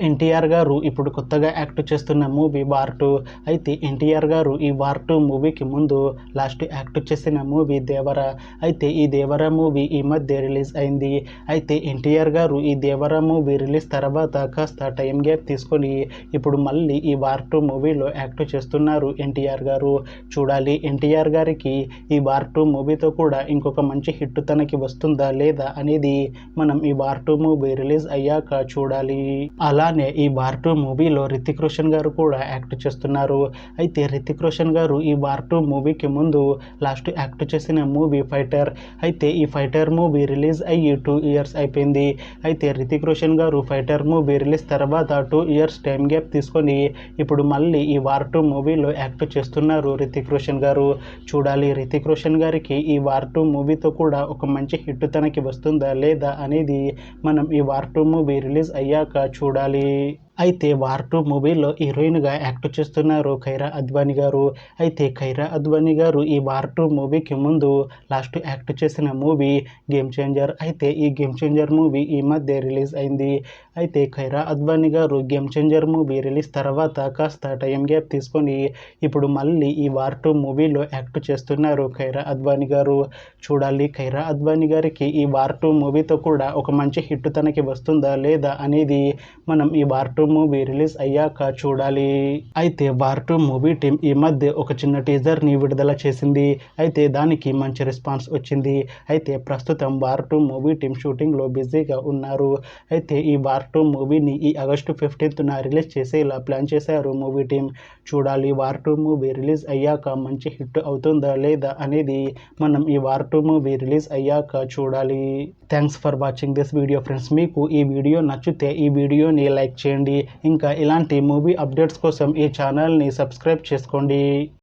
ఎన్టీఆర్ గారు ఇప్పుడు కొత్తగా యాక్ట్ చేస్తున్న మూవీ వార్ 2. అయితే ఎన్టీఆర్ గారు ఈ వార్ 2 మూవీకి ముందు లాస్ట్ యాక్ట్ చేసిన మూవీ దేవర. అయితే ఈ దేవర మూవీ ఈ మధ్య రిలీజ్ అయింది. అయితే ఎన్టీఆర్ గారు ఈ దేవర మూవీ రిలీజ్ తర్వాత కాస్త టైం గ్యాప్ తీసుకొని ఇప్పుడు మళ్ళీ ఈ వార్ 2 మూవీలో యాక్ట్ చేస్తున్నారు ఎన్టీఆర్ గారు. చూడాలి ఎన్టీఆర్ గారికి ఈ వార్ 2 మూవీతో కూడా ఇంకొక మంచి హిట్ తనకి వస్తుందా లేదా అనేది మనం ఈ వార్ 2 మూవీ రిలీజ్ అయ్యాక చూడాలి. అలానే ఈ వార్ 2 మూవీలో రితిక్ రోషన్ గారు కూడా యాక్ట్ చేస్తున్నారు. అయితే రితిక్ రోషన్ గారు ఈ వార్ 2 మూవీకి ముందు లాస్ట్ యాక్ట్ చేసిన మూవీ ఫైటర్. అయితే ఈ ఫైటర్ మూవీ రిలీజ్ అయ్యి 2 ఇయర్స్ అయిపోయింది. అయితే రితిక్ రోషన్ గారు ఫైటర్ మూవీ రిలీజ్ తర్వాత 2 ఇయర్స్ టైం గ్యాప్ తీసుకొని ఇప్పుడు మళ్ళీ ఈ వార్ 2 మూవీలో యాక్ట్ చేస్తున్నారు రితిక్ రోషన్ గారు. చూడాలి రితిక్ రోషన్ గారికి ఈ వార్ 2 మూవీతో కూడా ఒక మంచి హిట్ తనకి వస్తుందా లేదా అనేది మనం ఈ వార్ 2 మూవీ రిలీజ్ అయ్యాక చూడాలి. అయితే వార్ 2 మూవీలో హీరోయిన్గా యాక్ట్ చేస్తున్నారు ఖైరా అద్వానీ గారు. అయితే ఖైరా అద్వానీ గారు ఈ వార్ 2 మూవీకి ముందు లాస్ట్ యాక్ట్ చేసిన మూవీ గేమ్ చేంజర్. అయితే ఈ గేమ్ చేంజర్ మూవీ ఈ మధ్య రిలీజ్ అయింది. అయితే ఖైరా అద్వానీ గారు గేమ్ చేంజర్ మూవీ రిలీజ్ తర్వాత కాస్త టైం గ్యాప్ తీసుకొని ఇప్పుడు మళ్ళీ ఈ వార్ 2 మూవీలో యాక్ట్ చేస్తున్నారు ఖైరా అద్వానీ గారు. చూడాలి ఖైరా అద్వానీ గారికి ఈ వార్ 2 మూవీతో కూడా ఒక మంచి హిట్ తనకి వస్తుందా లేదా అనేది మనం ఈ వార్ 2 మూవీ రిలీజ్ అయ్యాక చూడాలి. అయితే వార్ 2 మూవీ టీం ఈ మధ్య ఒక చిన్న టీజర్ని విడుదల చేసింది. అయితే దానికి మంచి రెస్పాన్స్ వచ్చింది. అయితే ప్రస్తుతం వార్ 2 మూవీ టీం షూటింగ్లో బిజీగా ఉన్నారు. అయితే ఈ వార్ 2 మూవీని ఈ ఆగస్టు 15న రిలీజ్ చేసేలా ప్లాన్ చేశారు మూవీ టీం. చూడాలి వార్ 2 మూవీ రిలీజ్ అయ్యాక మంచి హిట్ అవుతుందా లేదా అనేది మనం ఈ వార్ 2 మూవీ రిలీజ్ అయ్యాక చూడాలి. Thanks for watching this video friends. మీకు ఈ వీడియో నచ్చితే ఈ వీడియోని లైక్ చేయండి. ఇంకా ఇలాంటి మూవీ అప్డేట్స్ కోసం ఈ ఛానల్ని సబ్స్క్రైబ్ చేసుకోండి.